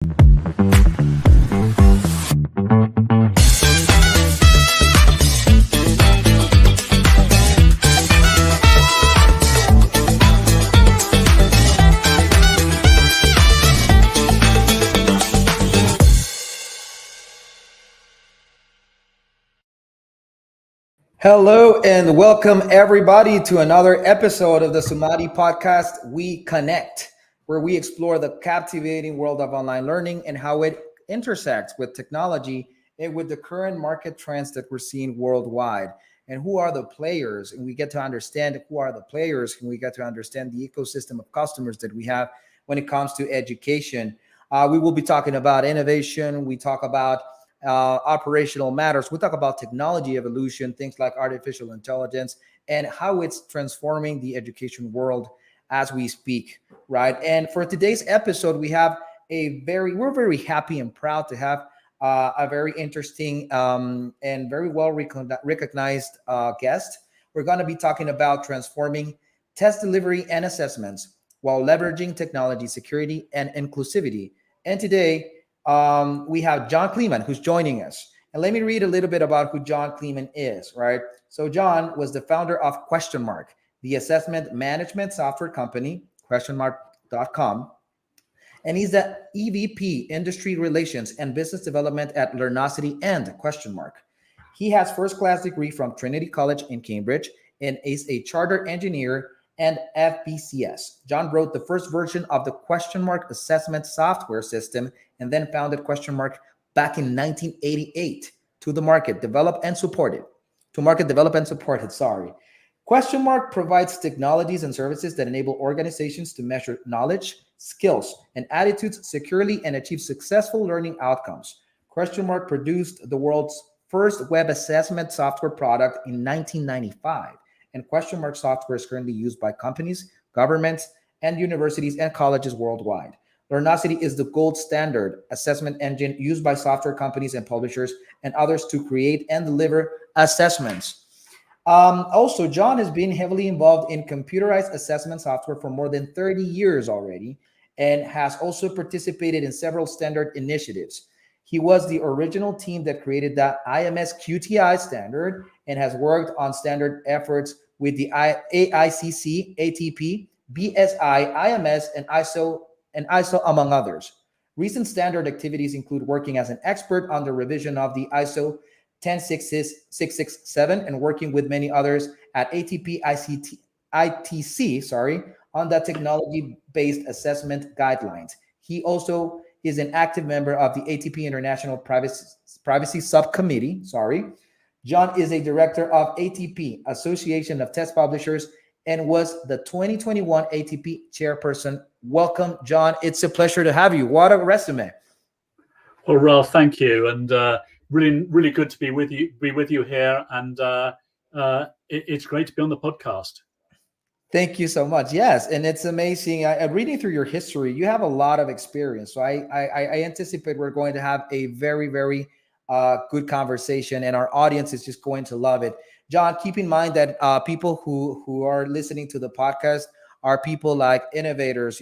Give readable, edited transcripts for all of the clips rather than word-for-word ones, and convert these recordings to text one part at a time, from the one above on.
Hello and welcome everybody to another episode of the Sumati podcast, We Connect, where we explore the captivating world of online learning and how it intersects with technology and with the current market trends that we're seeing worldwide. And who are the players? And we get to understand who are the players, and we get to understand the ecosystem of customers that we have when it comes to education. We will be talking about innovation. We talk about operational matters. We talk about technology evolution, things like artificial intelligence, and how it's transforming the education world as we speak, right? And for today's episode, we're very happy and proud to have a very interesting and very well recognized guest. We're going to be talking about transforming test delivery and assessments while leveraging technology, security, and inclusivity. And today, we have John Kleeman who's joining us. And let me read a little bit about who John Kleeman is, right? So John was the founder of Question Mark, the assessment management software company, questionmark.com. And he's the EVP, Industry Relations and Business Development at Learnosity and Question Mark. He has first-class degree from Trinity College in Cambridge and is a chartered engineer and FBCS. John wrote the first version of the Question Mark assessment software system and then founded Question Mark back in 1988 to market, develop, and support it. Question Mark provides technologies and services that enable organizations to measure knowledge, skills, and attitudes securely and achieve successful learning outcomes. Question Mark produced the world's first web assessment software product in 1995. And Question Mark software is currently used by companies, governments, and universities and colleges worldwide. Learnosity is the gold standard assessment engine used by software companies and publishers and others to create and deliver assessments. Also, John has been heavily involved in computerized assessment software for more than 30 years already and has also participated in several standard initiatives. He was the original team that created the IMS QTI standard and has worked on standard efforts with the AICC, ATP, BSI, IMS, and ISO, among others. Recent standard activities include working as an expert on the revision of the ISO 10667 and working with many others at ATP ITC, on the technology-based assessment guidelines. He also is an active member of the ATP International Privacy Subcommittee. John is a director of ATP, Association of Test Publishers, and was the 2021 ATP chairperson. Welcome, John. It's a pleasure to have you. What a resume. Well, Ralph, thank you, and really good to be with you here. And it's great to be on the podcast. Thank you so much. Yes, and it's amazing. Reading through your history, you have a lot of experience. So I anticipate we're going to have a very, very good conversation, and our audience is just going to love it. John, keep in mind that people who are listening to the podcast are people like innovators,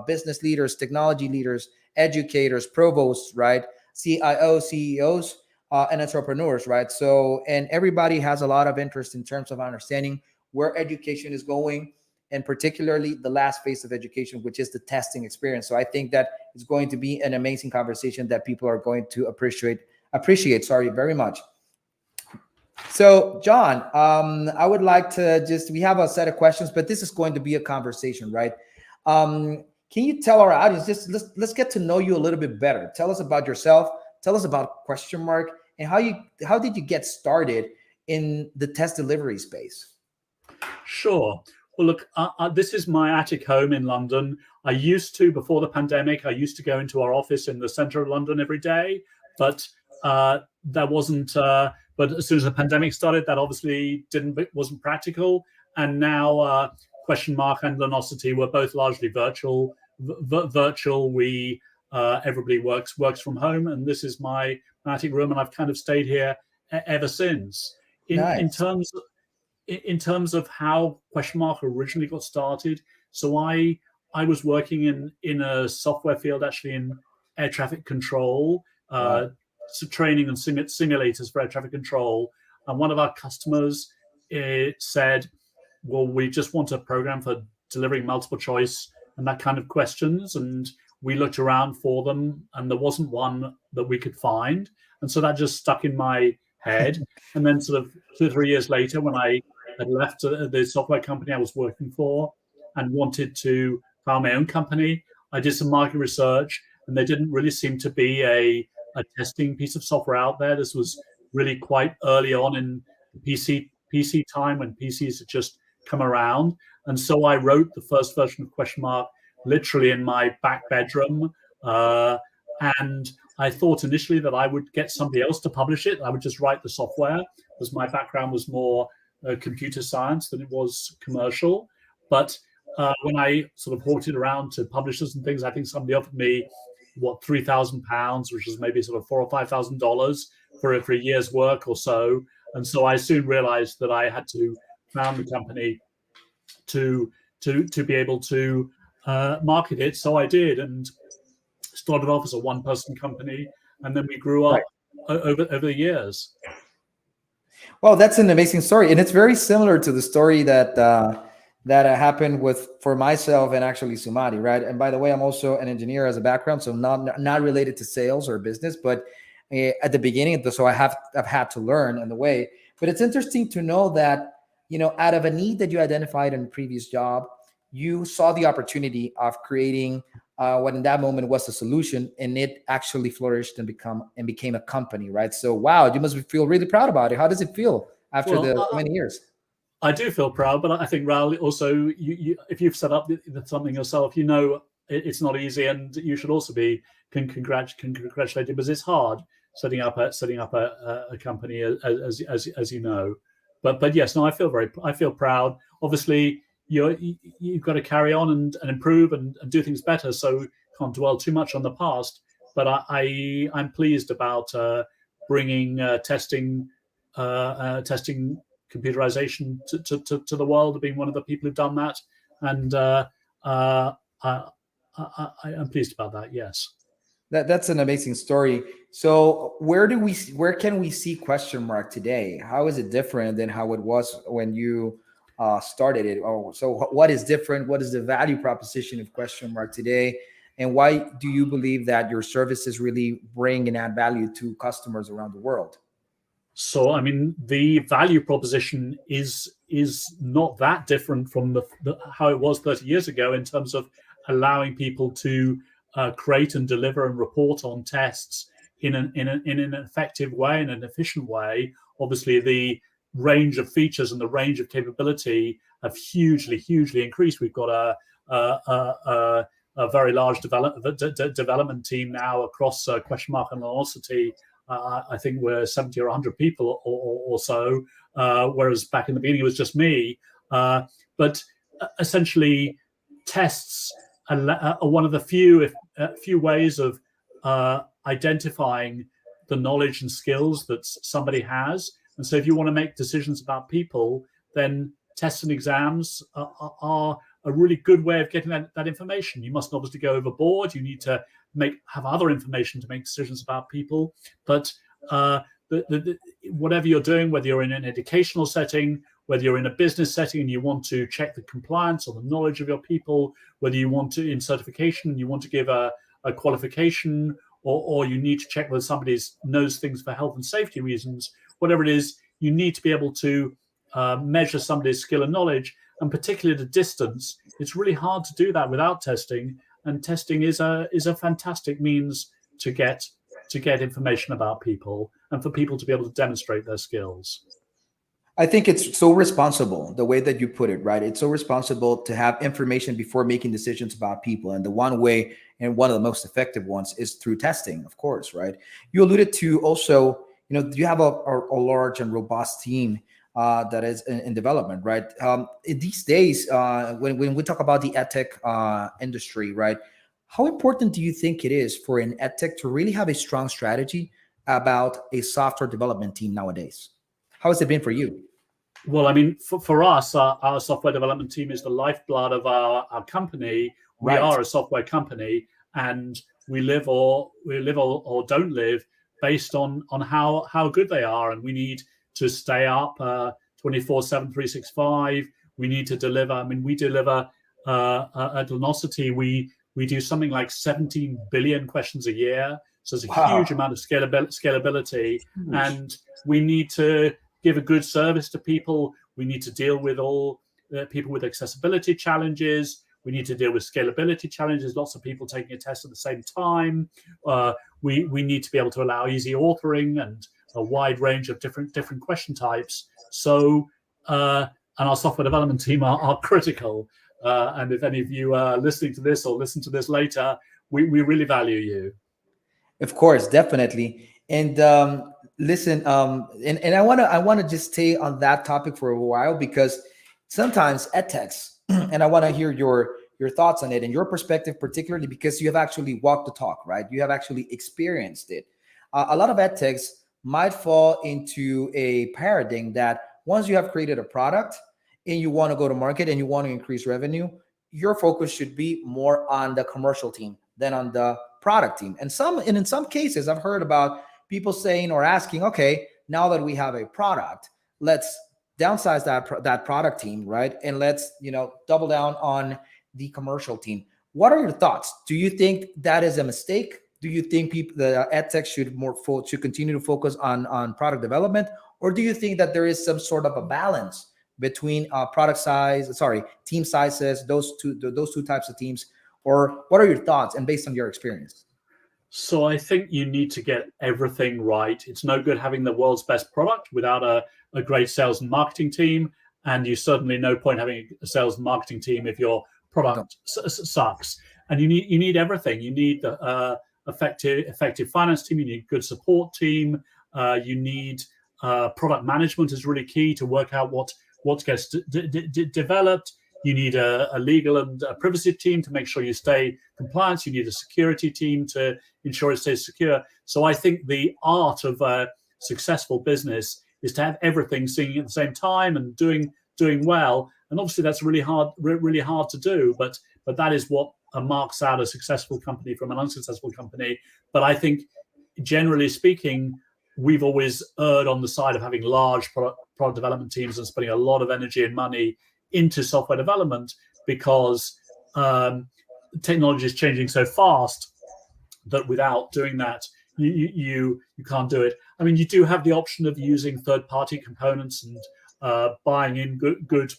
business leaders, technology leaders, educators, provosts, right? CIOs, CEOs, and entrepreneurs, right? So, and everybody has a lot of interest in terms of understanding where education is going, and particularly the last phase of education, which is the testing experience. So I think that it's going to be an amazing conversation that people are going to appreciate, very much. So, John, I would like to we have a set of questions, but this is going to be a conversation, right? Can you tell our audience, let's get to know you a little bit better. Tell us about yourself. Tell us about Question Mark and how did you get started in the test delivery space? Sure. Well, look, this is my attic home in London. Before the pandemic, I used to go into our office in the center of London every day, but that wasn't. But as soon as the pandemic started, that obviously wasn't practical. And now Question Mark and Learnosity were both largely virtual. Everybody works from home, and this is my attic room, and I've kind of stayed here ever since. In terms of how Question Mark originally got started, so I was working in a software field actually in air traffic control, training and simulators for air traffic control. And one of our customers said, well, we just want a program for delivering multiple choice and that kind of questions. And we looked around for them, and there wasn't one that we could find. And so that just stuck in my head. And then sort of 2 or 3 years later, when I had left the software company I was working for and wanted to found my own company, I did some market research, and there didn't really seem to be a testing piece of software out there. This was really quite early on in the PC time, when PCs had just come around. And so I wrote the first version of Question Mark literally in my back bedroom. And I thought initially that I would get somebody else to publish it. I would just write the software, because my background was more computer science than it was commercial. But when I sort of hawked it around to publishers and things, I think somebody offered me, £3,000, which is maybe sort of $4,000 or $5,000 for a year's work or so. And so I soon realized that I had to found the company to be able to market it. So I did, and started off as a one-person company, and then we grew up over the years. Well, that's an amazing story, and it's very similar to the story that happened for myself and actually Sumati, right? And by the way, I'm also an engineer as a background, so not related to sales or business, but at the beginning, so I've had to learn on the way. But it's interesting to know that, out of a need that you identified in a previous job, you saw the opportunity of creating what in that moment was a solution, and it actually flourished and became a company, right? So, wow, you must feel really proud about it. How does it feel after so many years? I do feel proud, but I think, Raul, also, you if you've set up something yourself, it's not easy, and you should also be congratulated, because it's hard setting up a company, as you know. But yes, no, I feel proud. Obviously, you've got to carry on and improve and do things better. So can't dwell too much on the past. But I'm pleased about bringing testing computerization to the world, being one of the people who've done that, and I'm pleased about that. Yes. That's an amazing story. So where can we see Question Mark today? How is it different than how it was when you started it? So what is different? What is the value proposition of Question Mark today? And why do you believe that your services really bring and add value to customers around the world? So, I mean, the value proposition is not that different from how it was 30 years ago, in terms of allowing people to create and deliver and report on tests in an effective way, in an efficient way. Obviously, the range of features and the range of capability have hugely increased. We've got a very large development team now across Question Mark and Velocity. I think we're 70 or 100 people or so, whereas back in the beginning it was just me. But essentially, tests are one of the few ways of identifying the knowledge and skills that somebody has. And so if you want to make decisions about people, then tests and exams are a really good way of getting that information. You mustn't obviously go overboard. You need to have other information to make decisions about people. But whatever you're doing, whether you're in an educational setting, whether you're in a business setting and you want to check the compliance or the knowledge of your people, whether you want to, in certification, you want to give a qualification, or you need to check whether somebody knows things for health and safety reasons, whatever it is, you need to be able to measure somebody's skill and knowledge, and particularly at a distance. It's really hard to do that without testing, and testing is a fantastic means to get information about people and for people to be able to demonstrate their skills. I think it's so responsible, the way that you put it, right? It's so responsible to have information before making decisions about people. And the one way, and one of the most effective ones, is through testing, of course, right? You alluded to also, you have a large and robust team that is in development, right? In these days, when we talk about the edtech industry, right? How important do you think it is for an edtech to really have a strong strategy about a software development team nowadays? How has it been for you? Well, I mean, for us, our software development team is the lifeblood of our company. We are a software company, and we live or don't live based on how good they are, and we need to stay up 24/7, 365. We need to deliver. I mean, we deliver at Velocity. We do something like 17 billion questions a year. So there's a huge Wow. amount of scalability, Huge. and we need to give a good service to people. We need to deal with all people with accessibility challenges. We need to deal with scalability challenges. Lots of people taking a test at the same time. We need to be able to allow easy authoring and a wide range of different question types. So and our software development team are critical. And if any of you are listening to this or listen to this later, we really value you. Of course, definitely. And listen, and I wanna just stay on that topic for a while, because sometimes edtechs, and I want to hear your thoughts on it and your perspective, particularly because you have actually walked the talk, right? You have actually experienced it. A lot of edtechs might fall into a paradigm that once you have created a product and you want to go to market and you want to increase revenue, your focus should be more on the commercial team than on the product team. And in some cases, I've heard about people saying or asking, okay, now that we have a product, let's downsize that product team, right? And let's double down on the commercial team. What are your thoughts? Do you think that is a mistake? Do you think the ed tech should continue to focus on product development, or do you think that there is some sort of a balance between team sizes, those two types of teams? Or what are your thoughts, and based on your experience? So I think you need to get everything right. It's no good having the world's best product without a great sales and marketing team, and you certainly no point having a sales and marketing team if your product sucks. And you need everything. You need the effective finance team. You need a good support team. You need product management is really key to work out what gets developed. You need a legal and a privacy team to make sure you stay compliant. You need a security team to ensure it stays secure. So I think the art of a successful business is to have everything singing at the same time and doing well. And obviously that's really hard to do. But that is what marks out a successful company from an unsuccessful company. But I think generally speaking, we've always erred on the side of having large product development teams and spending a lot of energy and money into software development, because technology is changing so fast that without doing that, you can't do it. I mean, you do have the option of using third-party components and buying in good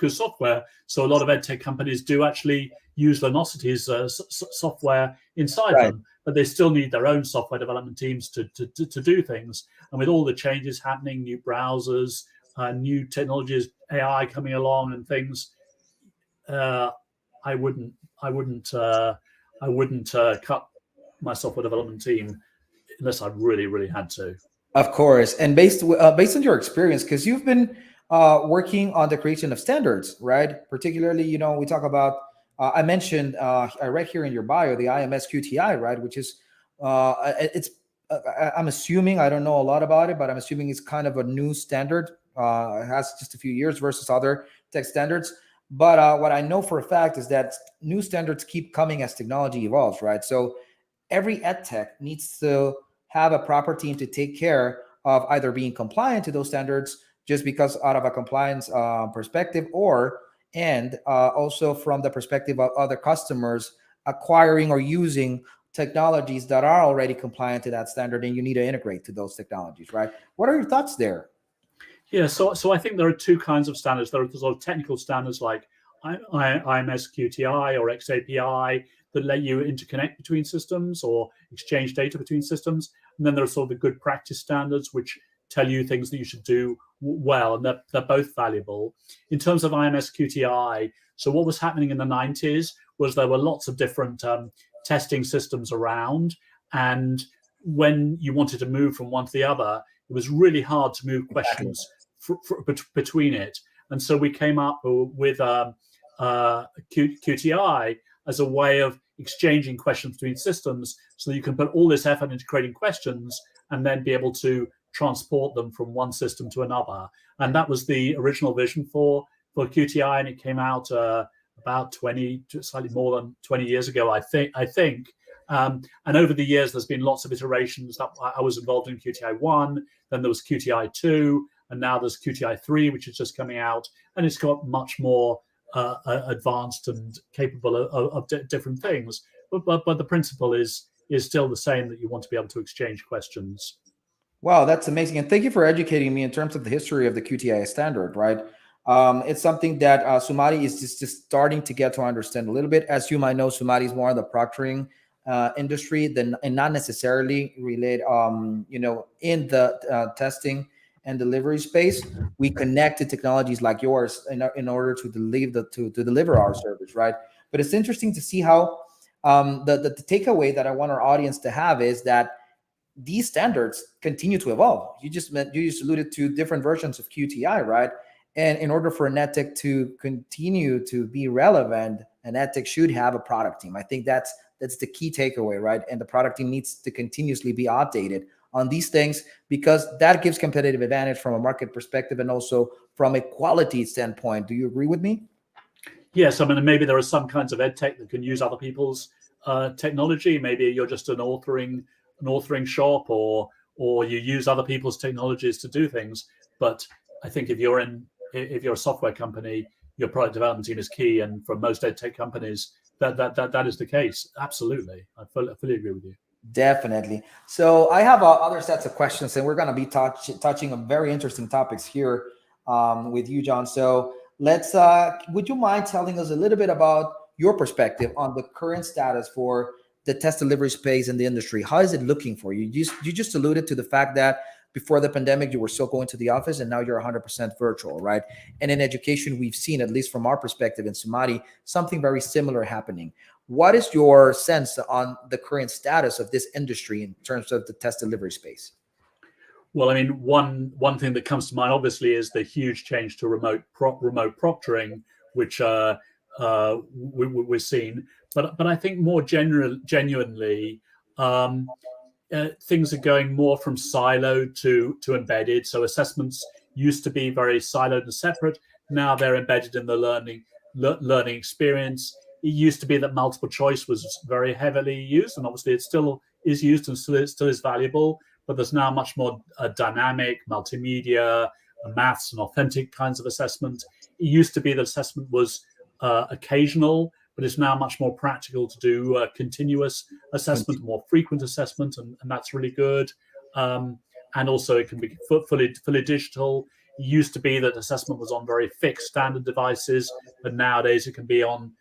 software. So a lot of edtech companies do actually use Velocity's software inside them, but they still need their own software development teams to do things. And with all the changes happening, new browsers, new technologies, AI coming along and things, I wouldn't cut my software development team unless I really had to. Of course, and based on your experience, because you've been working on the creation of standards, right? Particularly, we talk about. I mentioned I read here in your bio the IMS QTI, right? Which is it's. I'm assuming, I don't know a lot about it, but I'm assuming it's kind of a new standard. It has just a few years versus other tech standards. But what I know for a fact is that new standards keep coming as technology evolves, right? So every ed tech needs to have a proper team to take care of either being compliant to those standards, just because out of a compliance perspective, and also from the perspective of other customers acquiring or using technologies that are already compliant to that standard, and you need to integrate to those technologies, right? What are your thoughts there? Yeah, so I think there are two kinds of standards. There are the sort of technical standards like IMS QTI or XAPI that let you interconnect between systems or exchange data between systems. And then there are sort of the good practice standards, which tell you things that you should do well, and they're both valuable. In terms of IMS QTI, so what was happening in the 90s was there were lots of different testing systems around, and when you wanted to move from one to the other, it was really hard to move questions between it. And so we came up with QTI as a way of exchanging questions between systems, so that you can put all this effort into creating questions and then be able to transport them from one system to another. And that was the original vision for QTI, and it came out about 20, slightly more than 20 years ago, I think. And over the years, there's been lots of iterations. That I was involved in QTI 1, then there was QTI 2, and now there's QTI 3, which is just coming out, and it's got much more advanced and capable of different things. But the principle is still the same, that you want to be able to exchange questions. Wow, that's amazing. And thank you for educating me in terms of the history of the QTI standard, right? It's something that Sumati is just starting to get to understand a little bit. As you might know, Sumati is more in the proctoring industry than, and not necessarily related, in the testing and delivery space. We connect to technologies like yours in order to deliver our service, right? But it's interesting to see how the takeaway that I want our audience to have is that these standards continue to evolve. You just alluded to different versions of QTI, right? And in order for an edtech to continue to be relevant, an edtech should have a product team. I think that's the key takeaway, right? And the product team needs to continuously be updated on these things, because that gives competitive advantage from a market perspective and also from a quality standpoint. Do you agree with me? Yes, I mean, maybe there are some kinds of edtech that can use other people's technology. Maybe you're just an authoring shop, or you use other people's technologies to do things. But I think if you're a software company, your product development team is key, and for most edtech companies, that is the case. Absolutely, I fully agree with you. Definitely. So I have other sets of questions, and we're going to be touching on very interesting topics here with you, John. So let's. Would you mind telling us a little bit about your perspective on the current status for the test delivery space in the industry? How is it looking for you? You just alluded to the fact that before the pandemic, you were still going to the office, and now you're 100% virtual, right? And in education, we've seen, at least from our perspective in Sumati, something very similar happening. What is your sense on the current status of this industry in terms of the test delivery space? Well, I mean, one thing that comes to mind, obviously, is the huge change to remote proctoring, which we're seeing. But I think more genuinely, things are going more from siloed to embedded. So assessments used to be very siloed and separate. Now they're embedded in the learning experience. It used to be that multiple choice was very heavily used, and obviously it still is used and still is valuable. But there's now much more dynamic, multimedia, maths, and authentic kinds of assessment. It used to be that assessment was occasional, but it's now much more practical to do continuous assessment, more frequent assessment, and that's really good. And also it can be fully digital. It used to be that assessment was on very fixed standard devices, but nowadays it can be on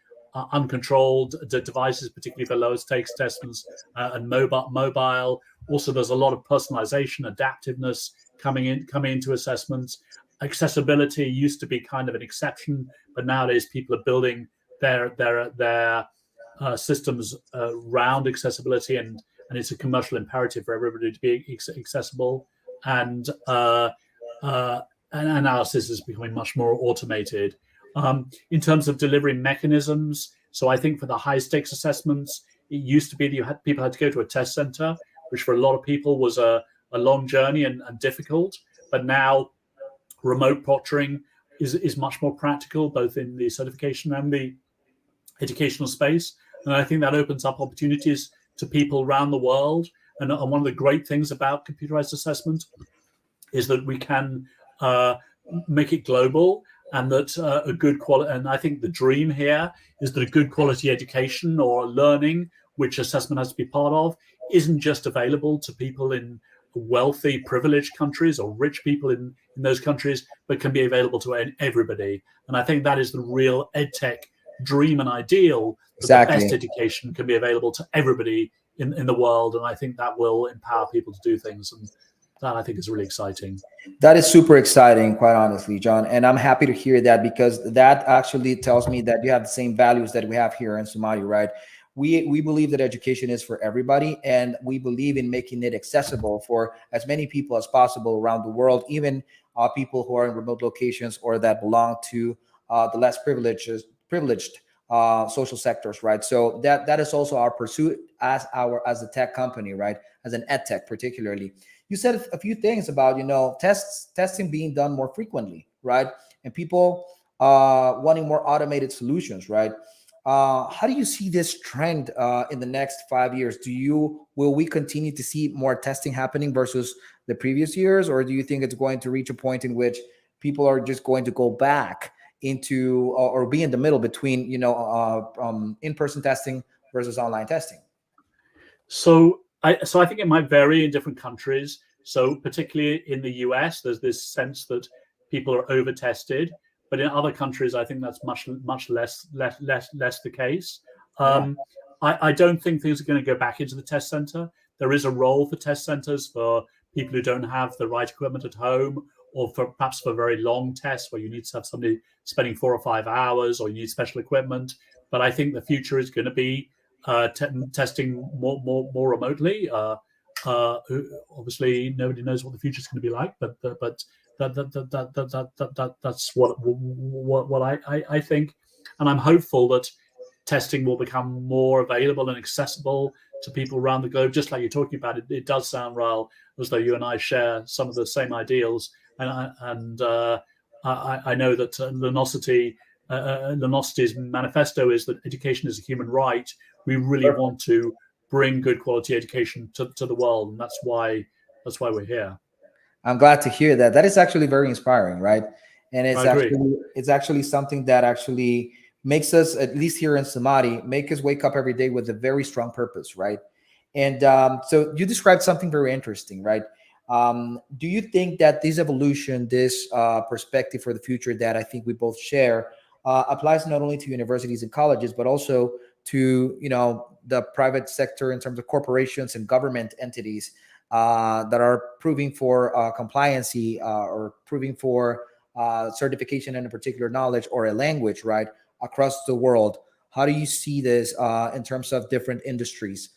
uncontrolled devices, particularly for lower stakes assessments, and mobile. Also, there's a lot of personalization, adaptiveness coming into assessments. Accessibility used to be kind of an exception, but nowadays people are building their systems around accessibility, and it's a commercial imperative for everybody to be accessible. And analysis is becoming much more automated. In terms of delivery mechanisms, so I think for the high stakes assessments, it used to be that people had to go to a test center, which for a lot of people was a long journey and difficult. But now remote proctoring is much more practical, both in the certification and the educational space. And I think that opens up opportunities to people around the world. And one of the great things about computerized assessment is that we can make it global, and that a good quality, and I think the dream here is that a good quality education or learning, which assessment has to be part of, isn't just available to people in wealthy, privileged countries or rich people in those countries, but can be available to everybody. And I think that is the real EdTech dream and ideal, that Exactly. the best education can be available to everybody in the world. And I think that will empower people to do things. And that, I think, is really exciting. That is super exciting, quite honestly, John. And I'm happy to hear that, because that actually tells me that you have the same values that we have here in Sumati, right? We believe that education is for everybody, and we believe in making it accessible for as many people as possible around the world, even people who are in remote locations or that belong to the less privileged social sectors, right? So that is also our pursuit as a tech company, right? As an ed tech, particularly. You said a few things about testing being done more frequently, right? And people wanting more automated solutions, right? How do you see this trend in the next 5 years? Will we continue to see more testing happening versus the previous years, or do you think it's going to reach a point in which people are just going to go back into or be in the middle between in-person testing versus online testing? So I think it might vary in different countries. So particularly in the US, there's this sense that people are over tested, but in other countries, I think that's much less the case. Yeah. I don't think things are going to go back into the test center. There is a role for test centers for people who don't have the right equipment at home, or for perhaps for very long tests where you need to have somebody spending 4 or 5 hours, or you need special equipment. But I think the future is going to be testing more remotely. Obviously, nobody knows what the future is going to be like, but that's what I think, and I'm hopeful that testing will become more available and accessible to people around the globe. Just like you're talking about, it does sound, Raul, as though you and I share some of the same ideals, and I know that Lunosity's manifesto is that education is a human right. We really want to bring good quality education to the world, and that's why we're here. I'm glad to hear that. That is actually very inspiring, right? And I it's actually something that actually makes us, at least here in Samadhi, make us wake up every day with a very strong purpose, right? And so you described something very interesting, right? Do you think that this evolution, this perspective for the future that I think we both share, applies not only to universities and colleges, but also to the private sector in terms of corporations and government entities that are proving for compliancy or proving for certification in a particular knowledge or a language, right, across the world? How do you see this in terms of different industries?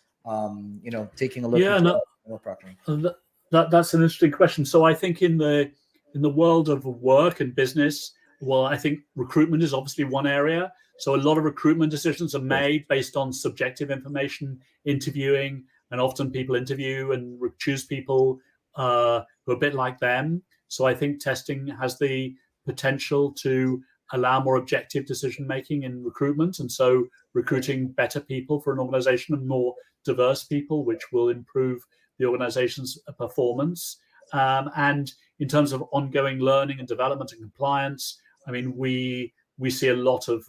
Taking a look into more proctoring. That's an interesting question. So I think in the world of work and business, well, I think recruitment is obviously one area. So a lot of recruitment decisions are made based on subjective information, interviewing, and often people interview and choose people who are a bit like them. So I think testing has the potential to allow more objective decision making in recruitment, and so recruiting better people for an organization and more diverse people, which will improve the organization's performance. And in terms of ongoing learning and development and compliance, I mean, we see a lot of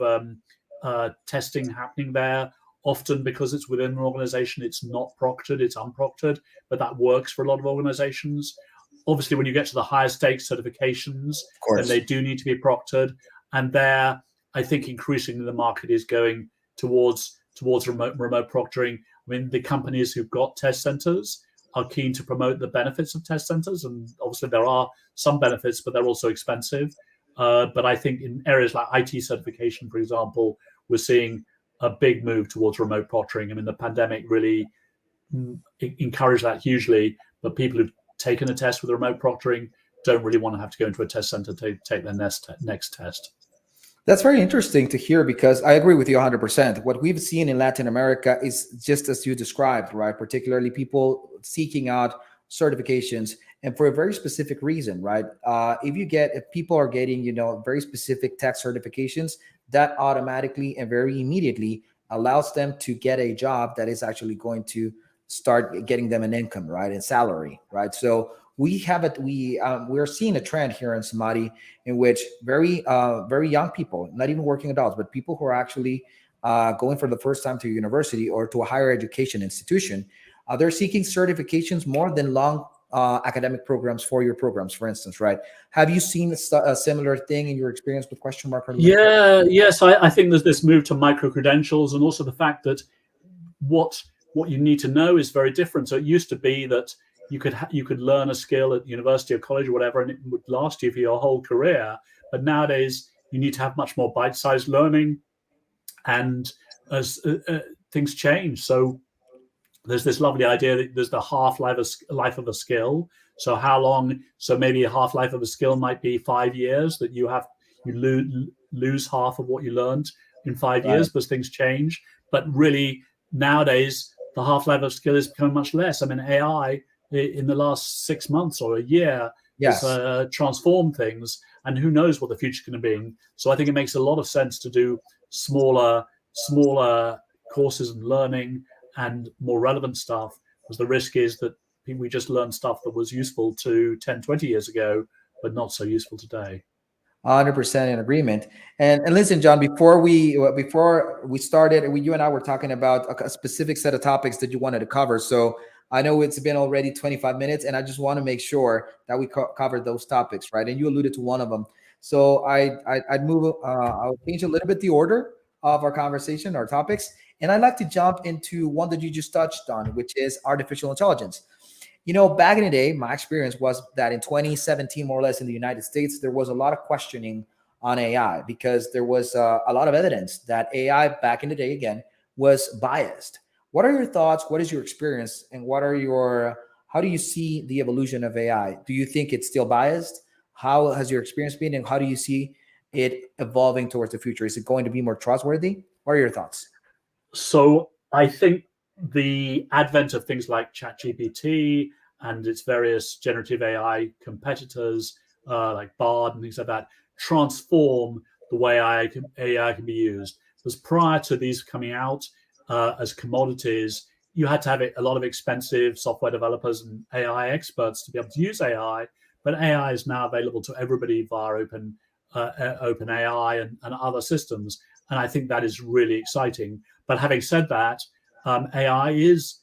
testing happening there. Often because it's within an organization, it's not proctored, it's unproctored, but that works for a lot of organizations. Obviously, when you get to the higher stakes certifications, then they do need to be proctored. And there, I think increasingly the market is going towards remote proctoring. I mean, the companies who've got test centers are keen to promote the benefits of test centers. And obviously there are some benefits, but they're also expensive. But I think in areas like IT certification, for example, we're seeing a big move towards remote proctoring. I mean, the pandemic really encouraged that hugely, but people who've taken a test with remote proctoring don't really want to have to go into a test center to take their next test. That's very interesting to hear, because I agree with you 100%. What we've seen in Latin America is just as you described, right? Particularly people seeking out certifications, and for a very specific reason, right? If people are getting, very specific tech certifications, that automatically and very immediately allows them to get a job that is actually going to start getting them an income, right, and salary, right? So we're seeing a trend here in Samadhi in which very young people, not even working adults, but people who are actually going for the first time to a university or to a higher education institution, they're seeking certifications more than long academic programs, 4-year programs, for instance, right? Have you seen a similar thing in your experience with question mark? Yes, I think there's this move to micro credentials, and also the fact that what you need to know is very different. So it used to be that you could learn a skill at university or college or whatever, and it would last you for your whole career. But nowadays, you need to have much more bite-sized learning, and as things change, so there's this lovely idea that there's the half-life of a skill. So how long? So maybe a half-life of a skill might be 5 years, that you lose half of what you learned in 5 years, because things change. But really, nowadays, the half-life of skill is becoming much less. I mean, AI in the last 6 months or a year Yes. transform things, and who knows what the future is going to be. So I think it makes a lot of sense to do smaller courses and learning and more relevant stuff, because the risk is that we just learn stuff that was useful to 10, 20 years ago, but not so useful today. 100% in agreement. And listen, John, before we started, you and I were talking about a specific set of topics that you wanted to cover. So I know it's been already 25 minutes, and I just want to make sure that we cover those topics, right? And you alluded to one of them. So I'd move. I'll change a little bit the order of our conversation, our topics, and I'd like to jump into one that you just touched on, which is artificial intelligence. Back in the day, my experience was that in 2017, more or less in the United States, there was a lot of questioning on AI because there was a lot of evidence that AI back in the day, again, was biased. What are your thoughts? What is your experience? And how do you see the evolution of AI? Do you think it's still biased? How has your experience been? And how do you see it evolving towards the future? Is it going to be more trustworthy? What are your thoughts? So I think the advent of things like ChatGPT and its various generative AI competitors, like Bard and things like that, transform the way AI can be used. Because prior to these coming out as commodities, you had to have a lot of expensive software developers and AI experts to be able to use AI. But AI is now available to everybody via OpenAI and other systems. And I think that is really exciting. But having said that, AI is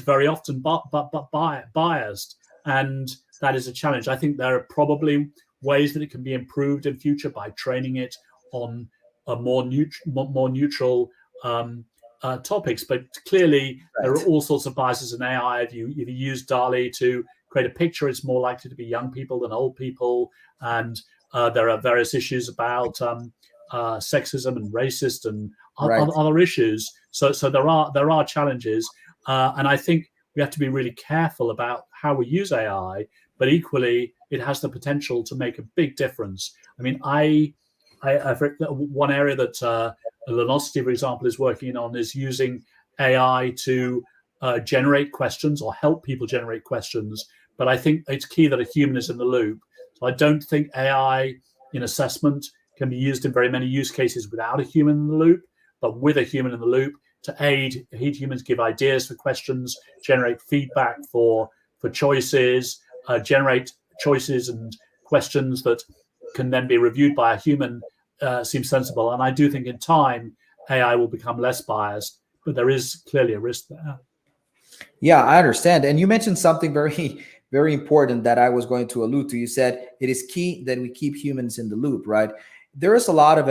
very often biased, and that is a challenge. I think there are probably ways that it can be improved in future by training it on a more neutral topics. But clearly, there are all sorts of biases in AI. If you use DALL-E to create a picture, it's more likely to be young people than old people, and there are various issues about sexism and racist and other issues. So there are challenges, and I think we have to be really careful about how we use AI. But equally, it has the potential to make a big difference. I mean, I've one area that Lunosity, for example, is working on is using AI to generate questions or help people generate questions. But I think it's key that a human is in the loop. So I don't think AI in assessment can be used in very many use cases without a human in the loop, but with a human in the loop to aid humans, give ideas for questions, generate feedback for choices, generate choices and questions that can then be reviewed by a human seems sensible. And I do think in time, AI will become less biased, but there is clearly a risk there. Yeah, I understand. And you mentioned something very, very important that I was going to allude to. You said it is key that we keep humans in the loop, right? There is a lot of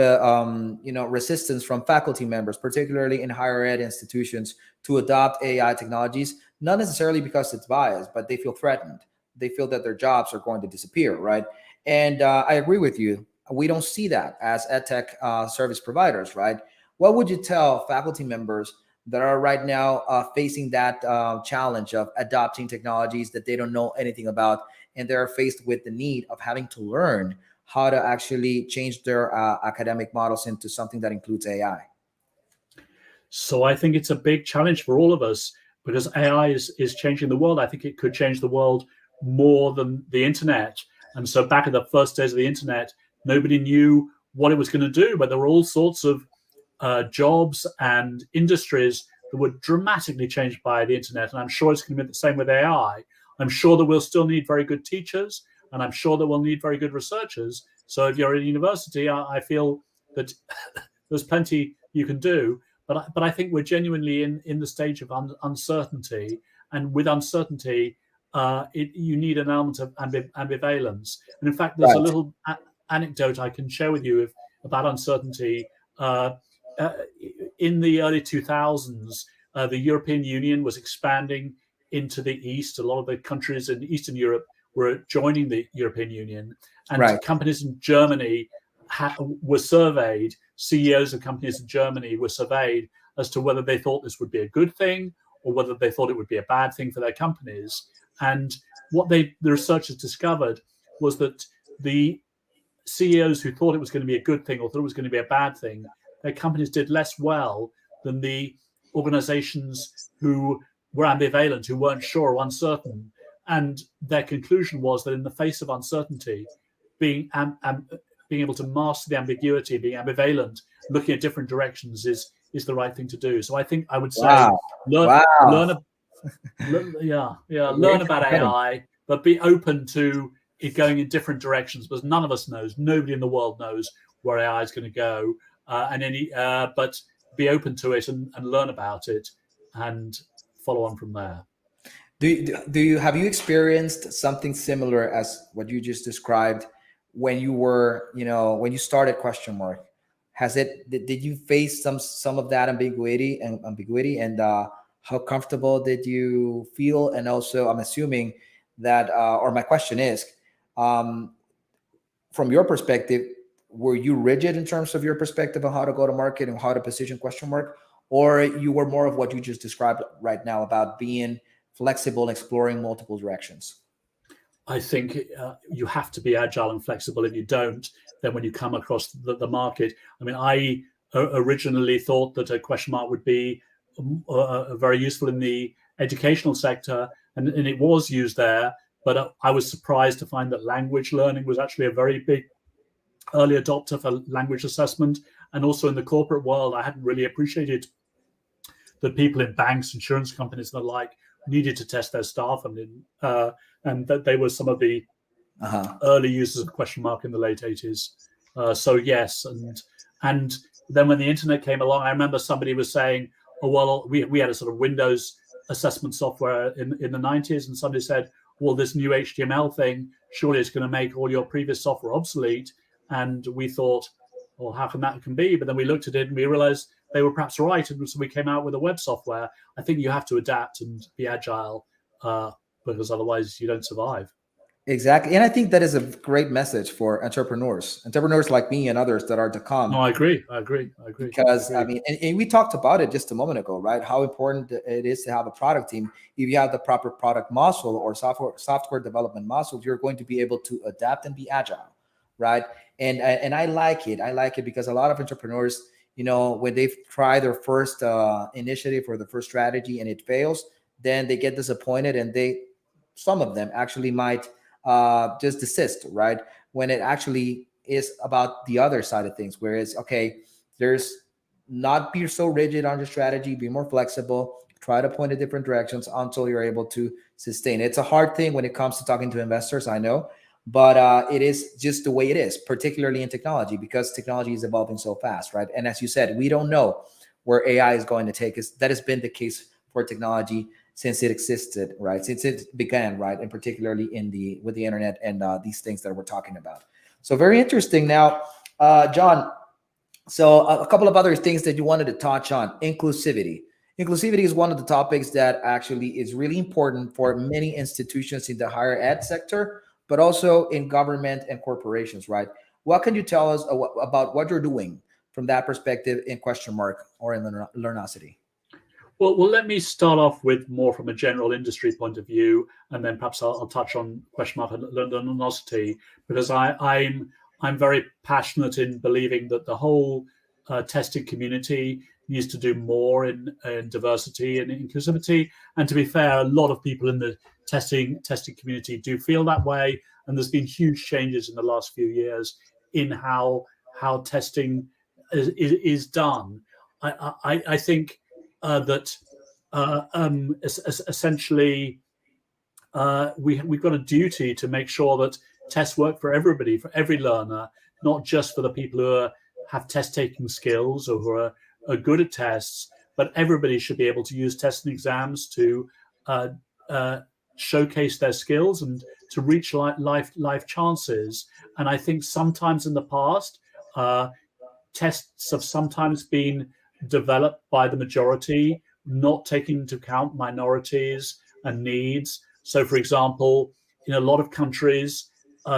resistance from faculty members, particularly in higher ed institutions, to adopt AI technologies, not necessarily because it's biased, but they feel threatened. They feel that their jobs are going to disappear, right? And I agree with you. We don't see that as edtech service providers, right? What would you tell faculty members that are right now facing that challenge of adopting technologies that they don't know anything about, and they're faced with the need of having to learn how to actually change their academic models into something that includes AI? So I think it's a big challenge for all of us because AI is changing the world. I think it could change the world more than the internet. And so back in the first days of the internet, nobody knew what it was going to do, but there were all sorts of jobs and industries that were dramatically changed by the internet. And I'm sure it's going to be the same with AI. I'm sure that we'll still need very good teachers, and I'm sure that we'll need very good researchers. So if you're at a university, I feel that there's plenty you can do. But I think we're genuinely in the stage of uncertainty. And with uncertainty, you need an element of ambivalence. And in fact, there's a little anecdote I can share with you about uncertainty. In the early 2000s, the European Union was expanding into the East. A lot of the countries in Eastern Europe were joining the European Union. And companies in Germany were surveyed. CEOs of companies in Germany were surveyed as to whether they thought this would be a good thing or whether they thought it would be a bad thing for their companies. And what the researchers discovered was that the CEOs who thought it was going to be a good thing or thought it was going to be a bad thing, their companies did less well than the organizations who were ambivalent, who weren't sure or uncertain. And their conclusion was that in the face of uncertainty, being being able to master the ambiguity, being ambivalent, looking at different directions is the right thing to do. So I think I would say Wow. learn Wow. learn Very learn about exciting. AI, but be open to it going in different directions, because none of us knows, nobody in the world knows where AI is going to go, but be open to it and learn about it and follow on from there. Do you have you experienced something similar as what you just described when you were, when you started question mark? Has it did you face some of that ambiguity, and how comfortable did you feel? And also, I'm assuming that, or my question is, um, from your perspective, were you rigid in terms of your perspective on how to go to market and how to position question mark, or you were more of what you just described right now about being flexible and exploring multiple directions? I think you have to be agile and flexible. If you don't, then when you come across the market, I mean, I originally thought that a question mark would be very useful in the educational sector, and it was used there. But I was surprised to find that language learning was actually a very big early adopter for language assessment. And also in the corporate world, I hadn't really appreciated that people in banks, insurance companies, and the like needed to test their staff, and that they were some of the Uh-huh. early users of question mark in the late 80s. So yes, and then when the internet came along, I remember somebody was saying, "Oh well, we had a sort of Windows assessment software in the 90s," and somebody said, "Well, this new HTML thing, surely it's going to make all your previous software obsolete." And we thought, "Well, how can that be?" But then we looked at it and we realized they were perhaps right, and so we came out with a web software. I think you have to adapt and be agile, because otherwise you don't survive. Exactly. And I think that is a great message for entrepreneurs like me and others that are to No, come. I agree. I agree. I agree. I Because I agree. mean, and we talked about it just a moment ago, right? How important it is to have a product team. If you have the proper product muscle or software development muscle, you're going to be able to adapt and be agile, right? And I like it. I like it because a lot of entrepreneurs, when they've tried their first initiative or the first strategy and it fails, then they get disappointed, and some of them actually might just desist, right? When it actually is about the other side of things, whereas, okay, there's not be so rigid on your strategy, be more flexible, try to point in different directions until you're able to sustain. It's a hard thing when it comes to talking to investors, I know, but it is just the way it is, particularly in technology, because technology is evolving so fast, right? And as you said, we don't know where AI is going to take us. That has been the case for technology since it existed, right? Since it began, right? And particularly with the internet and these things that we're talking about. So very interesting. Now, John, so a couple of other things that you wanted to touch on: inclusivity. Inclusivity is one of the topics that actually is really important for many institutions in the higher ed sector, but also in government and corporations, right? What can you tell us about what you're doing from that perspective in question mark or in Learnosity? Well, let me start off with more from a general industry point of view, and then perhaps I'll touch on question mark and luminosity, because I'm very passionate in believing that the whole testing community needs to do more in diversity and inclusivity. And to be fair, a lot of people in the testing community do feel that way, and there's been huge changes in the last few years in how testing is done. I think that essentially we've got a duty to make sure that tests work for everybody, for every learner, not just for the people who have test taking skills or who are good at tests, but everybody should be able to use tests and exams to showcase their skills and to reach life chances. And I think sometimes in the past, tests have sometimes been developed by the majority, not taking into account minorities and needs. So, for example, in a lot of countries,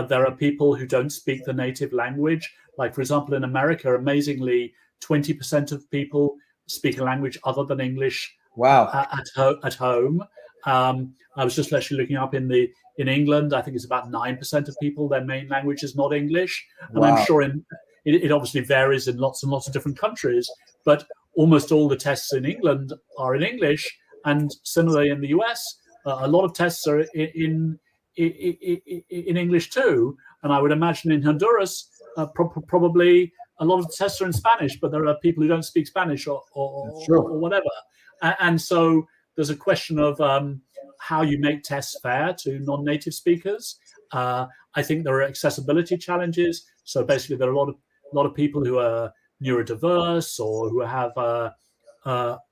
there are people who don't speak the native language. Like, for example, in America, amazingly, 20% of people speak a language other than English Wow. at home. I was just actually looking up in England. I think it's about 9% of people, their main language is not English, and I'm Wow. sure it obviously varies in lots and lots of different countries, but almost all the tests in England are in English, and similarly in the US, a lot of tests are in English too, and I would imagine in Honduras probably a lot of the tests are in Spanish, but there are people who don't speak Spanish That's or true. whatever, and so there's a question of how you make tests fair to non-native speakers. I think there are accessibility challenges. So basically, there are a lot of people who are neurodiverse or who have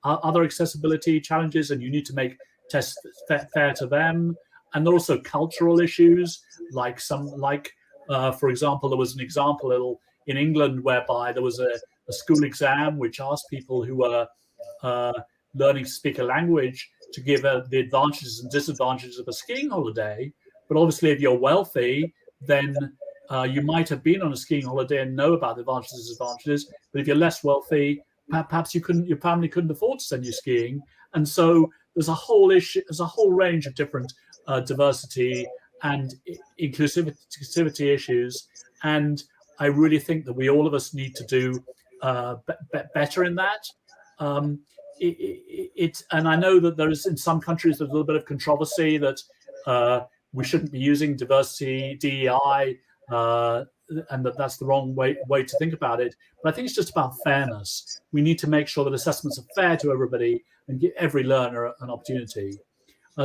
other accessibility challenges, and you need to make tests fair to them. And there are also cultural issues, for example, there was an example in England whereby there was a school exam which asked people who were uh, learning to speak a language to give the advantages and disadvantages of a skiing holiday. But obviously, if you're wealthy, then you might have been on a skiing holiday and know about the advantages and disadvantages. But if you're less wealthy, perhaps your family couldn't afford to send you skiing. And so there's a whole range of different diversity and inclusivity issues. And I really think that all of us need to do better in that. Um, and I know that there is in some countries there's a little bit of controversy that we shouldn't be using diversity DEI and that's the wrong way to think about it. But I think it's just about fairness. We need to make sure that assessments are fair to everybody and give every learner an opportunity.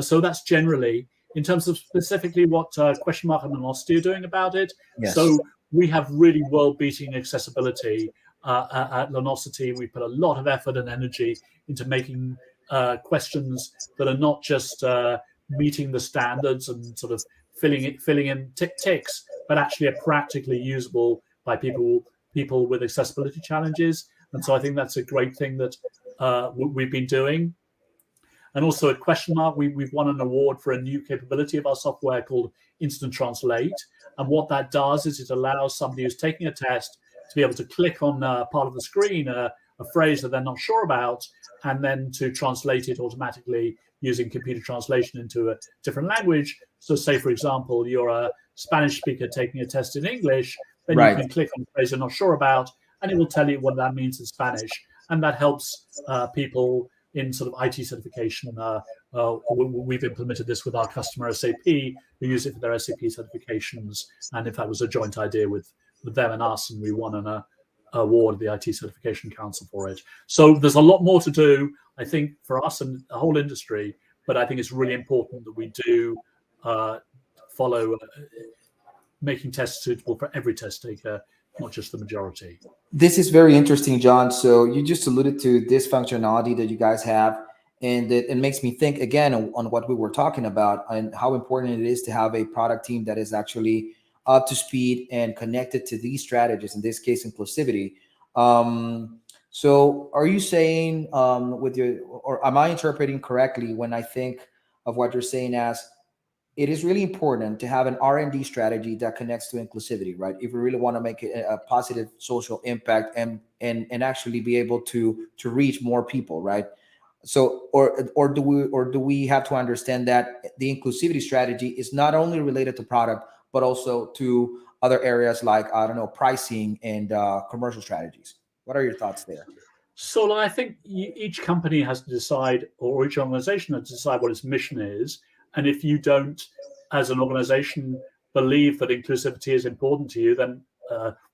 So that's generally in terms of specifically what Question Mark and Lunosity are doing about it. Yes. So we have really world-beating accessibility at Lunosity. We put a lot of effort and energy into making questions that are not just meeting the standards and sort of filling in ticks, but actually are practically usable by people with accessibility challenges. And so I think that's a great thing that we've been doing. And also at Question Mark, we've won an award for a new capability of our software called Instant Translate. And what that does is it allows somebody who's taking a test to be able to click on part of the screen, a phrase that they're not sure about, and then to translate it automatically using computer translation into a different language. So say, for example, you're a Spanish speaker taking a test in English, then you can click on the phrase you're not sure about, and it will tell you what that means in Spanish. And that helps people in sort of IT certification. We've implemented this with our customer SAP, who use it for their SAP certifications. And in fact, it was a joint idea with them and us, and we won an award of the IT Certification Council for it. So there's a lot more to do, I think, for us and the whole industry. But I think it's really important that we do follow making tests suitable for every test taker, not just the majority. This is very interesting, John. So you just alluded to this functionality that you guys have, and it makes me think again on what we were talking about and how important it is to have a product team that is actually up to speed and connected to these strategies, in this case, inclusivity. So are you saying or am I interpreting correctly when I think of what you're saying as it is really important to have an R&D strategy that connects to inclusivity, right? If we really want to make it a positive social impact and actually be able to reach more people, right? So or do we have to understand that the inclusivity strategy is not only related to product but also to other areas like, I don't know, pricing and commercial strategies? What are your thoughts there? So I think each company has to decide, or each organization has to decide what its mission is. And if you don't, as an organization, believe that inclusivity is important to you, then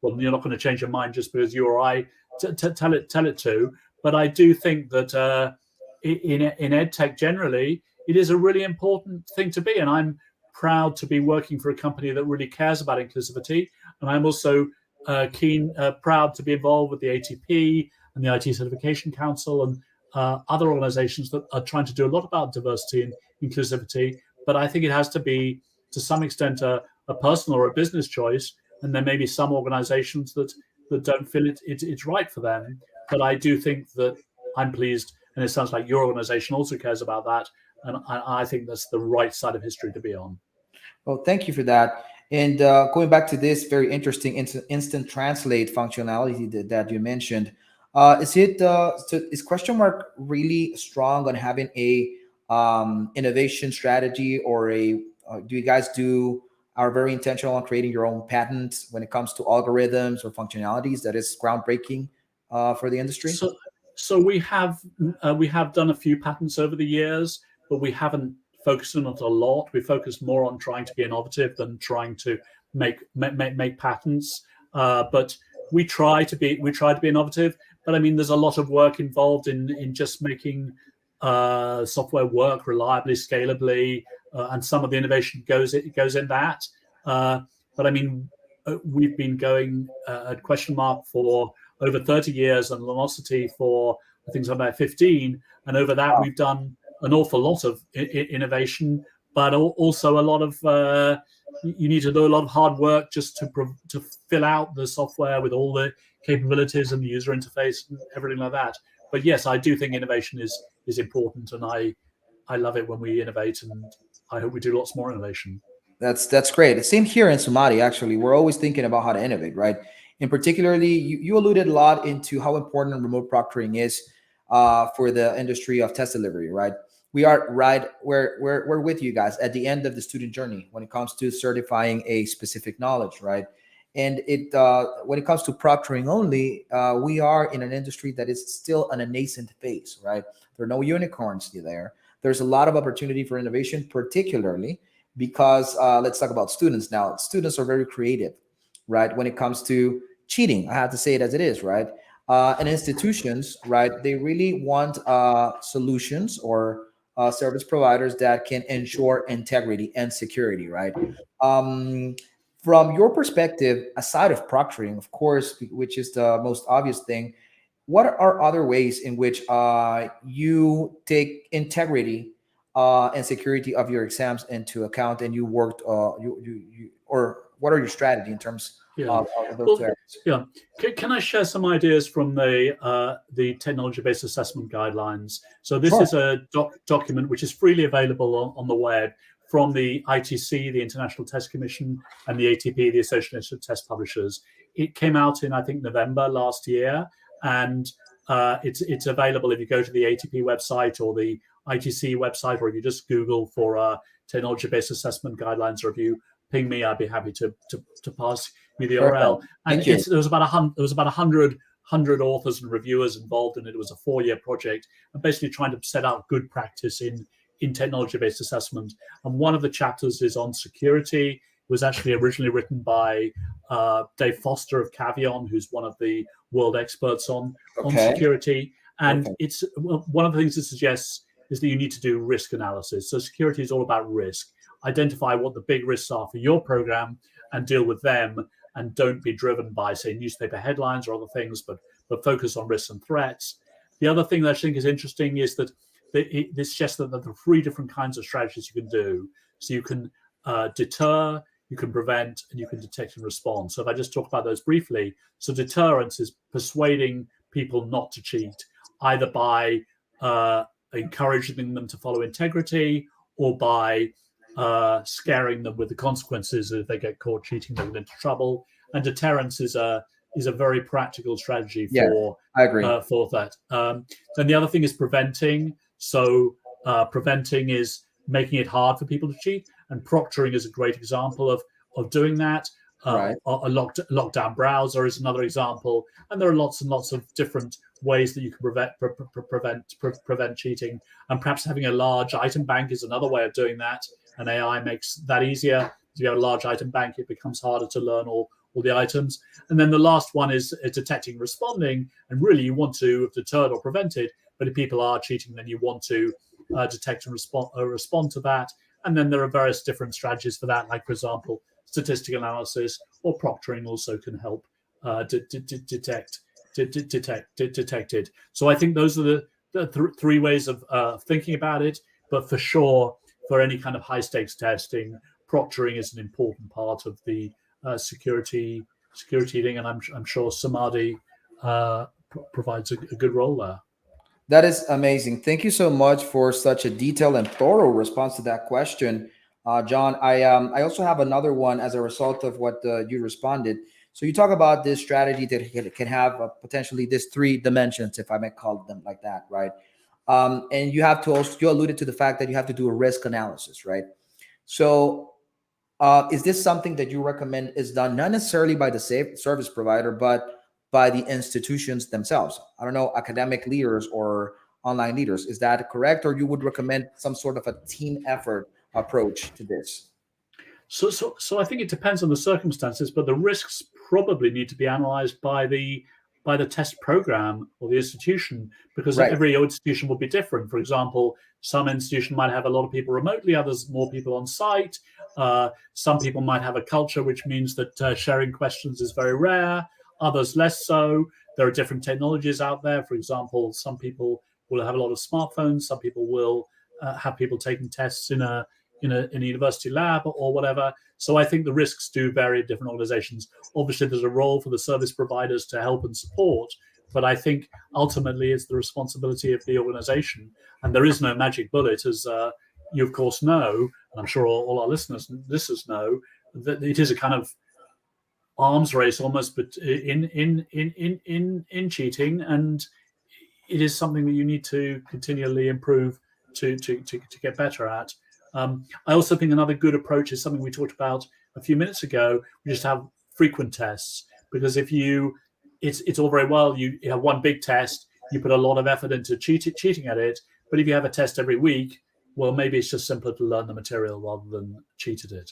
well, you're not going to change your mind just because you or I tell it to. But I do think that in edtech generally, it is a really important thing to be. And I'm proud to be working for a company that really cares about inclusivity. And I'm also proud to be involved with the ATP and the IT Certification Council and other organizations that are trying to do a lot about diversity and inclusivity. But I think it has to be, to some extent, a personal or a business choice. And there may be some organizations that don't feel it's right for them. But I do think that I'm pleased, and it sounds like your organization also cares about that. And I think that's the right side of history to be on. Well, thank you for that. And going back to this very interesting instant translate functionality that you mentioned, is Question Mark really strong on having a innovation strategy, or do you guys are very intentional on creating your own patents when it comes to algorithms or functionalities that is groundbreaking for the industry? So we have done a few patents over the years, but we haven't focused on it a lot. We focus more on trying to be innovative than trying to make patents. But we try to be innovative. But I mean, there's a lot of work involved in just making software work reliably, scalably, and some of the innovation goes in that. But I mean, we've been going at Question Mark for over 30 years and Luminosity for I think something like 15. And over that, Wow. we've done an awful lot of innovation, but also a lot of you need to do a lot of hard work just to fill out the software with all the capabilities and the user interface and everything like that. But yes, I do think innovation is important, and I love it when we innovate, and I hope we do lots more innovation. That's great. Same here in Somali. Actually, we're always thinking about how to innovate, right? And particularly, you alluded a lot into how important remote proctoring is for the industry of test delivery, right? We are right. We're with you guys at the end of the student journey when it comes to certifying a specific knowledge, right? And it when it comes to proctoring only, we are in an industry that is still in a nascent phase, right? There are no unicorns there. There's a lot of opportunity for innovation, particularly because let's talk about students now. Students are very creative, right? When it comes to cheating, I have to say it as it is, right? And institutions, right? They really want solutions or service providers that can ensure integrity and security, right? Um, from your perspective, aside of proctoring, of course, which is the most obvious thing, what are other ways in which you take integrity and security of your exams into account, and you worked, or what are your strategy in terms Yeah. of those two Well, areas? yeah. Can I share some ideas from the technology-based assessment guidelines? So this Sure. is a document which is freely available on the web from the ITC, the International Test Commission, and the ATP, the Association of Test Publishers. It came out in, I think, November last year, and it's available if you go to the ATP website or the ITC website, or if you just Google for technology-based assessment guidelines review. Ping me; I'd be happy to pass you the URL. Perfect. And Thank you. there was about 100 authors and reviewers involved in it. It was a 4-year project, and basically trying to set out good practice in technology-based assessment. And one of the chapters is on security. It was actually originally written by Dave Foster of Cavion, who's one of the world experts on Okay. security. And Perfect. it's one of the things it suggests is that you need to do risk analysis. So security is all about risk. Identify what the big risks are for your program and deal with them, and don't be driven by, say, newspaper headlines or other things, but focus on risks and threats. The other thing that I think is interesting is that it suggests that there are 3 different kinds of strategies you can do. So you can deter, you can prevent, and you can detect and respond. So if I just talk about those briefly, so deterrence is persuading people not to cheat, either by encouraging them to follow integrity, or by scaring them with the consequences. If they get caught cheating, they get into trouble. And deterrence is a very practical strategy Yes, I agree. for that. Then the other thing is preventing. So preventing is making it hard for people to cheat, and proctoring is a great example of doing that. Right. A lockdown browser is another example, and there are lots and lots of different ways that you can prevent cheating. And perhaps having a large item bank is another way of doing that. And AI makes that easier. If you have a large item bank, it becomes harder to learn all the items. And then the last one is detecting, responding. And really, you want to have deterred or prevented. But if people are cheating, then you want to detect and respond to that. And then there are various different strategies for that. Like, for example, statistical analysis or proctoring also can help detect it. So I think those are the 3 ways of thinking about it. But for sure, for any kind of high stakes testing, proctoring is an important part of the security thing, and I'm sure Samadhi provides a good role there. That is amazing. Thank you so much for such a detailed and thorough response to that question, John. I also have another one as a result of what you responded. So you talk about this strategy that can have potentially these 3 dimensions, if I may call them like that, right? And you have to also, you alluded to the fact that you have to do a risk analysis, right? So is this something that you recommend is done not necessarily by the service provider, but by the institutions themselves? I don't know, academic leaders or online leaders. Is that correct? Or you would recommend some sort of a team effort approach to this? So I think it depends on the circumstances, but the risks probably need to be analysed by the test program or the institution, because Right. every institution will be different. For example, some institution might have a lot of people remotely, others more people on site. Some people might have a culture which means that sharing questions is very rare, others less so. There are different technologies out there. For example, some people will have a lot of smartphones. Some people will have people taking tests in a university lab or whatever. So I think the risks do vary in different organizations. Obviously, there's a role for the service providers to help and support, but I think ultimately it's the responsibility of the organization. And there is no magic bullet, as you of course know, and I'm sure all our listeners know, that it is a kind of arms race almost, but in cheating, and it is something that you need to continually improve to get better at. I also think another good approach is something we talked about a few minutes ago. We just have frequent tests, because if you, it's all very well you have one big test, you put a lot of effort into cheating at it, but if you have a test every week, well, maybe it's just simpler to learn the material rather than cheat at it.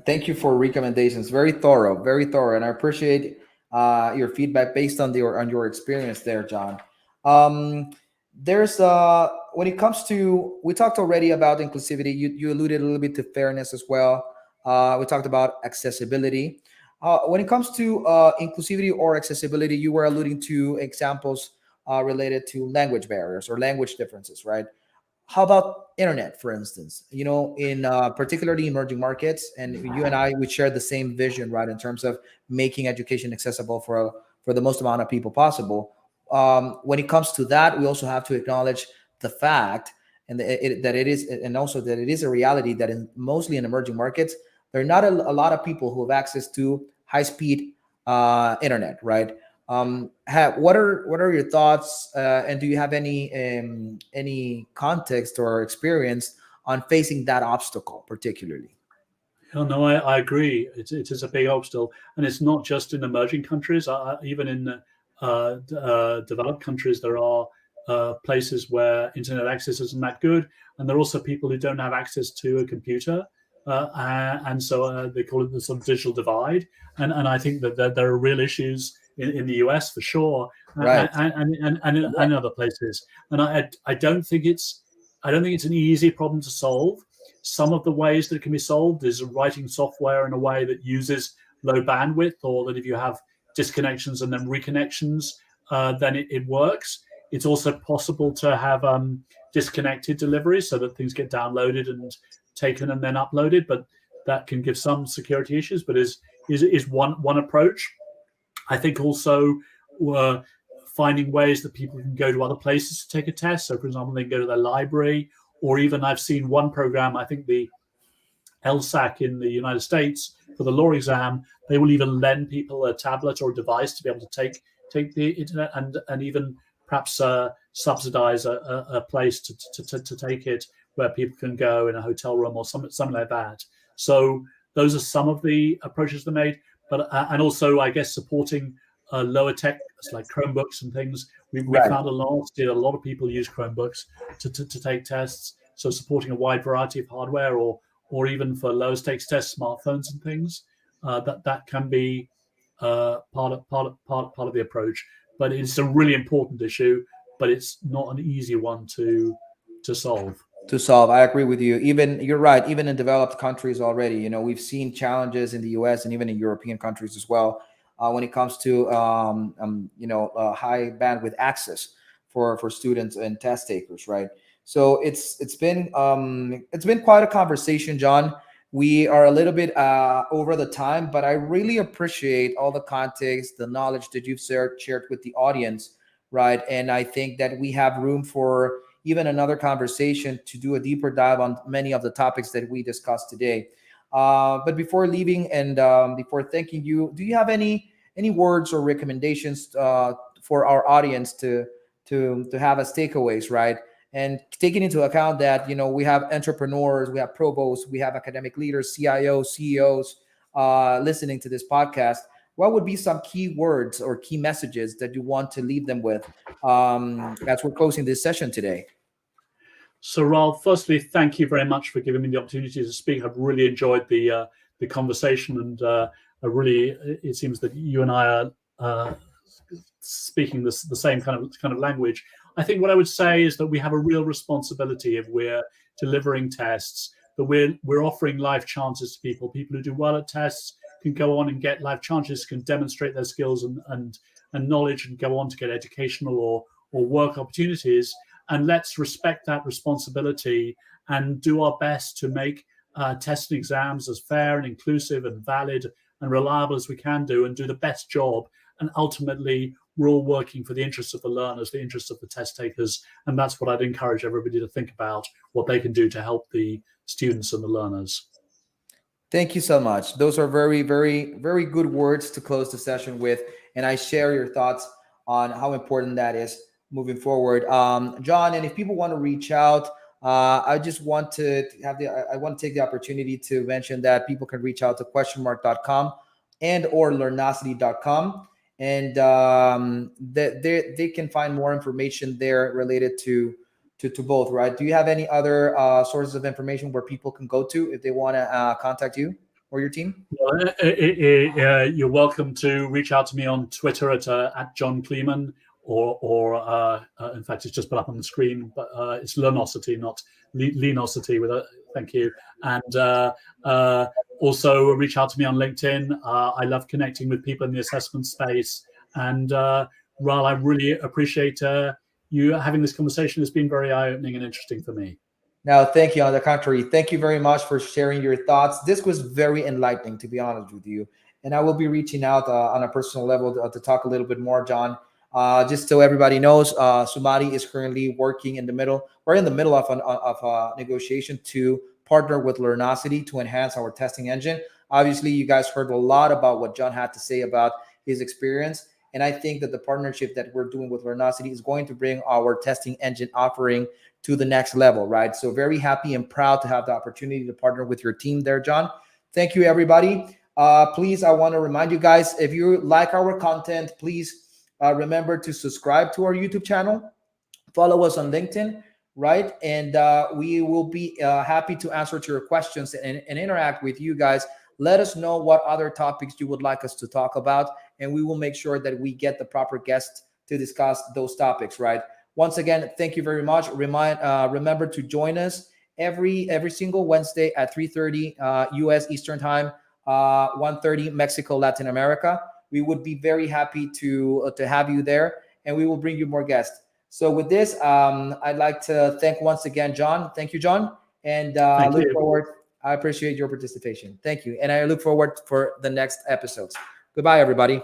Thank you for recommendations. Very thorough, and I appreciate your feedback based on your experience there, John. Um, there's when it comes to, we talked already about inclusivity. You alluded a little bit to fairness as well. We talked about accessibility. When it comes to inclusivity or accessibility, you were alluding to examples related to language barriers or language differences, right? How about internet, for instance? In particularly emerging markets, and you and I, we share the same vision, right, in terms of making education accessible for the most amount of people possible. When it comes to that, we also have to acknowledge the fact, and that it is, and also that it is a reality that mostly in emerging markets, there are not a lot of people who have access to high speed internet, right? What are your thoughts, and do you have any context or experience on facing that obstacle particularly? Oh, no, I agree. It is a big obstacle, and it's not just in emerging countries. Even in developed countries, there are places where internet access isn't that good, and there are also people who don't have access to a computer, and so they call it the sort of digital divide. And I think that there are real issues in the US for sure, Right. and in other places. And I don't think it's an easy problem to solve. Some of the ways that it can be solved is writing software in a way that uses low bandwidth, or that if you have disconnections and then reconnections, then it works. It's also possible to have disconnected delivery so that things get downloaded and taken and then uploaded, but that can give some security issues, but is one approach. I think also finding ways that people can go to other places to take a test. So, for example, they can go to their library, or even I've seen one program, I think the LSAC in the United States for the law exam, they will even lend people a tablet or a device to be able to take the internet, and even perhaps subsidize a place to take it, where people can go in a hotel room or something like that. So those are some of the approaches they made, but and also I guess supporting lower tech like Chromebooks and things. We Right. found a lot of people use Chromebooks to take tests. So supporting a wide variety of hardware, or even for lower stakes tests, smartphones and things, that can be part of the approach. But it's a really important issue, but it's not an easy one to solve. To solve. I agree with you. Even you're right. Even in developed countries already, we've seen challenges in the U.S. and even in European countries as well, when it comes to high bandwidth access for students and test takers, right? So it's been quite a conversation, John. We are a little bit over the time, but I really appreciate all the context, the knowledge that you've shared with the audience, right? And I think that we have room for even another conversation to do a deeper dive on many of the topics that we discussed today. But before leaving and before thanking you, do you have any words or recommendations for our audience to have as takeaways, right? And taking into account that we have entrepreneurs, we have provosts, we have academic leaders, CIOs, CEOs listening to this podcast. what would be some key words or key messages that you want to leave them with as we're closing this session today? So, Ralph, firstly, thank you very much for giving me the opportunity to speak. I've really enjoyed the conversation, and it seems that you and I are speaking the same kind of language. I think what I would say is that we have a real responsibility if we're delivering tests, that we're offering life chances to people. People who do well at tests can go on and get life chances, can demonstrate their skills and knowledge, and go on to get educational or work opportunities. And let's respect that responsibility and do our best to make tests and exams as fair and inclusive and valid and reliable as we can do, and do the best job. And ultimately, we're all working for the interests of the learners, the interests of the test takers. And that's what I'd encourage everybody to think about, what they can do to help the students and the learners. Thank you so much. Those are very, very, very good words to close the session with. And I share your thoughts on how important that is moving forward. John, and if people want to reach out, I just want to I want to take the opportunity to mention that people can reach out to questionmark.com and or learnosity.com. And they can find more information there related to both, right? Do you have any other sources of information where people can go to if they want to contact you or your team? Well, you're welcome to reach out to me on Twitter at John Kleeman, or in fact, it's just put up on the screen, but it's Learnosity, not Leanosity. With a thank you. And also reach out to me on LinkedIn. I love connecting with people in the assessment space. And Ral, I really appreciate you having this conversation. Has been very eye-opening and interesting for me. No, thank you. On the contrary, thank you very much for sharing your thoughts. This was very enlightening, to be honest with you. And I will be reaching out on a personal level to talk a little bit more, John. Just so everybody knows, Sumati is currently working in the middle. We're in the middle of a negotiation to partner with Learnosity to enhance our testing engine. Obviously, you guys heard a lot about what John had to say about his experience. And I think that the partnership that we're doing with Learnosity is going to bring our testing engine offering to the next level, right? So very happy and proud to have the opportunity to partner with your team there, John. Thank you, everybody. Please, I want to remind you guys, if you like our content, please remember to subscribe to our YouTube channel, follow us on LinkedIn, right? And we will be happy to answer to your questions and interact with you guys. Let us know what other topics you would like us to talk about, and we will make sure that we get the proper guests to discuss those topics, right? Once again, thank you very much. Remember to join us every single Wednesday at 3:30 U.S. Eastern Time, 1:30 Mexico, Latin America. We would be very happy to have you there, and we will bring you more guests. So with this, I'd like to thank once again, John. Thank you, John, and look forward. I appreciate your participation. Thank you, and I look forward for the next episodes. Goodbye, everybody.